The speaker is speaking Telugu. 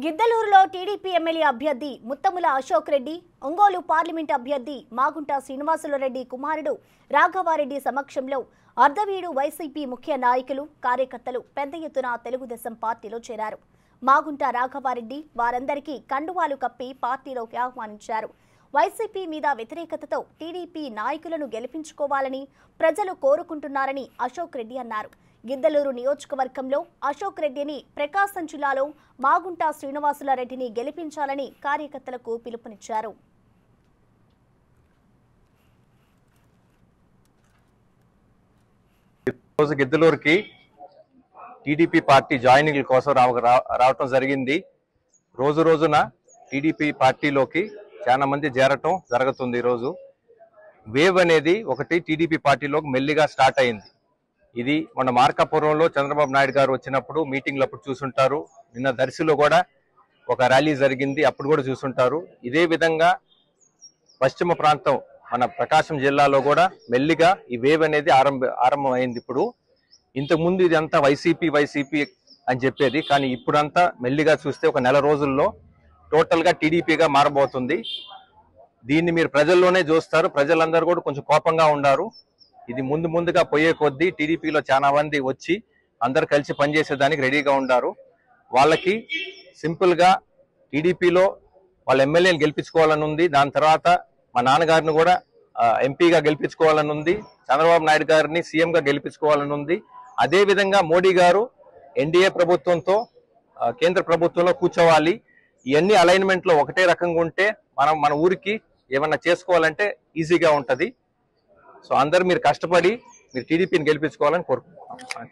గిద్దలూరులో టీడీపీ ఎమ్మెల్యే అభ్యర్థి ముత్తముల అశోక్ రెడ్డి, ఒంగోలు పార్లమెంట్ అభ్యర్థి మాగుంట శ్రీనివాసులరెడ్డి కుమారుడు రాఘవారెడ్డి సమక్షంలో అర్ధవీడు వైసీపీ ముఖ్య నాయకులు, కార్యకర్తలు పెద్ద ఎత్తున తెలుగుదేశం పార్టీలో చేరారు. మాగుంట రాఘవారెడ్డి వారందరికీ కండువాలు కప్పి పార్టీలోకి ఆహ్వానించారు. వైసీపీ మీద వ్యతిరేకతతో టీడీపీ నాయకులను గెలిపించుకోవాలని ప్రజలు కోరుకుంటున్నారని అశోక్ రెడ్డి అన్నారు. గిద్దలూరు నియోజకవర్గంలో అశోక్ రెడ్డిని, ప్రకాశం జిల్లాలో మాగుంట శ్రీనివాసులరెడ్డిని గెలిపించాలని కార్యకర్తలకు పిలుపునిచ్చారు. రోజు గిద్దలూరుకి టీడీపీ పార్టీ జాయినింగ్ కోసం రావటం జరిగింది. రోజు రోజున టీడీపీ పార్టీలోకి చాలా మంది చేరటం జరుగుతుంది. ఈరోజు వేవ్ అనేది ఒకటి టీడీపీ పార్టీలోకి మెల్లిగా స్టార్ట్ అయింది. ఇది మన మార్కాపురంలో చంద్రబాబు నాయుడు గారు వచ్చినప్పుడు మీటింగ్లు అప్పుడు చూసుంటారు. నిన్న దర్శిలో కూడా ఒక ర్యాలీ జరిగింది, అప్పుడు కూడా చూసుంటారు. ఇదే విధంగా పశ్చిమ ప్రాంతం మన ప్రకాశం జిల్లాలో కూడా మెల్లిగా ఈ వేవ్ అనేది ఆరంభమైంది. ఇప్పుడు ఇంతకుముందు ఇదంతా వైసీపీ అని చెప్పేది, కానీ ఇప్పుడంతా మెల్లిగా చూస్తే ఒక నెల రోజుల్లో టోటల్గా టీడీపీగా మారబోతుంది. దీన్ని మీరు ప్రజల్లోనే చూస్తారు. ప్రజలందరూ కూడా కొంచెం కోపంగా ఉన్నారు. ఇది ముందుగా పోయే కొద్దీ టీడీపీలో చాలా మంది వచ్చి అందరు కలిసి పనిచేసేదానికి రెడీగా ఉన్నారు. వాళ్ళకి సింపుల్గా టీడీపీలో వాళ్ళ ఎమ్మెల్యేని గెలిపించుకోవాలని ఉంది. దాని తర్వాత మా నాన్నగారిని కూడా ఎంపీగా గెలిపించుకోవాలని ఉంది. చంద్రబాబు నాయుడు గారిని సీఎంగా గెలిపించుకోవాలని ఉంది. అదేవిధంగా మోడీ గారు ఎన్డీఏ ప్రభుత్వంతో కేంద్ర ప్రభుత్వంలో కూర్చోవాలి. ఇవన్నీ అలైన్మెంట్లో ఒకటే రకంగా ఉంటే మన ఊరికి ఏమన్నా చేసుకోవాలంటే ఈజీగా ఉంటుంది. సో అందరూ మీరు కష్టపడి మీరు టీడీపీని గెలిపించుకోవాలని కోరుకుంటున్నాం.